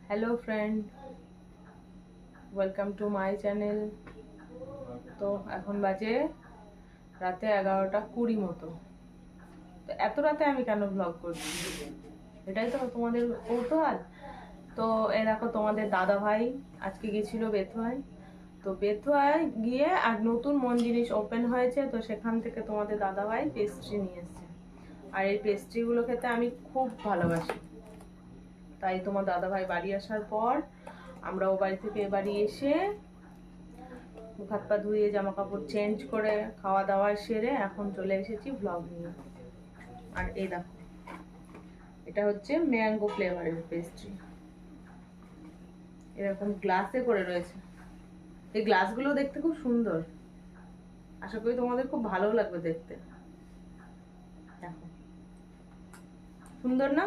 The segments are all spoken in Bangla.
Hello friend, welcome to my channel. তো এখন বাজে রাতে 11:20 মতো। তো এত রাতে আমি কেন ব্লগ করছি, এটাই তো তোমাদের কৌতূহল। তো এ দেখো, তোমাদের দাদা ভাই আজকে গেছিল বেথুয়ায়। তো বেথুয়ায় গিয়ে আর নতুন মন জিনিস ওপেন হয়েছে, তো সেখান থেকে তোমাদের দাদা ভাই পেস্ট্রি নিয়ে এসছে। আর এই পেস্ট্রিগুলো খেতে আমি খুব ভালোবাসি। তাই তোমার দাদা ভাই বাড়ি আসার পর আমরা ও বাড়ি থেকে এ বাড়ি এসে মুখ হাত পা ধুয়ে জামা কাপড় চেঞ্জ করে খাওয়া দাওয়া সেরে এখন চলে এসেছি ব্লগ নিয়ে। আর এই দেখো, এটা হচ্ছে ম্যাঙ্গো ফ্লেভারের পেস্ট্রি, এরকম গ্লাসে করে রয়েছে। এই গ্লাসগুলো দেখতে খুব সুন্দর, আশা করি তোমাদের খুব ভালো লাগবে দেখতে। দেখো, সুন্দর না?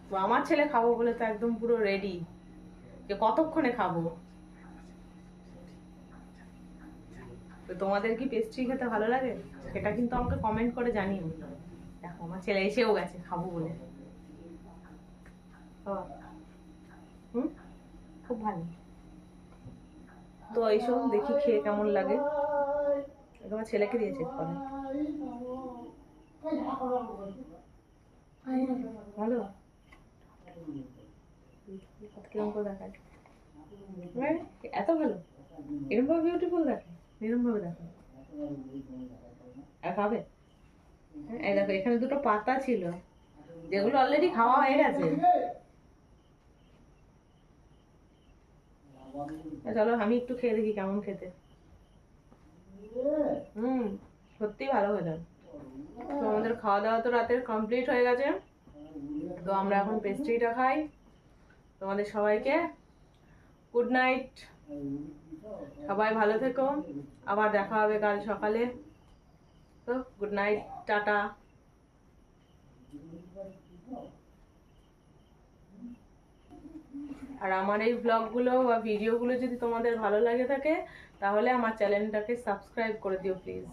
তো আমার ছেলে খাবো বলে তো একদম পুরো রেডি, যে কতক্ষণে খাবো। তো তোমাদের কি পেস্ট্রি খেতে ভালো লাগে সেটা কিন্তু আমাকে কমেন্ট করে জানিও। দেখো, আমার ছেলে এসেও গেছে খাবো বলে। হুম, খুব ভালো। তো এইসব দেখি খেয়ে কেমন লাগে। আমার ছেলেকে দিয়ে চেক করে। ভালো, কিরম করে দেখায় এত ভালো, এরম ভাবে বিউটিফুল দেখে, এরম ভাবে দেখে। আর খাবে? এই দেখো, এখানে দুটো পাতা ছিল যেগুলো অলরেডি খাওয়া হয়ে গেছে। চলো আমি একটু খেয়ে দেখি কেমন খেতে। সত্যি ভালো হয়ে যায়। তো আমাদের খাওয়া দাওয়া তো রাতের কমপ্লিট হয়ে গেছে। তো আমরা এখন পেস্ট্রিটা খাই। তোমাদের সবাইকে গুড নাইট, সবাই ভালো থেকো, আবার দেখা হবে কাল সকালে। তো গুড নাইট, টাটা। আর আমার এই ব্লগগুলো বা ভিডিওগুলো যদি তোমাদের ভালো লাগে থাকে তাহলে আমার চ্যানেলটাকে সাবস্ক্রাইব করে দিও প্লিজ।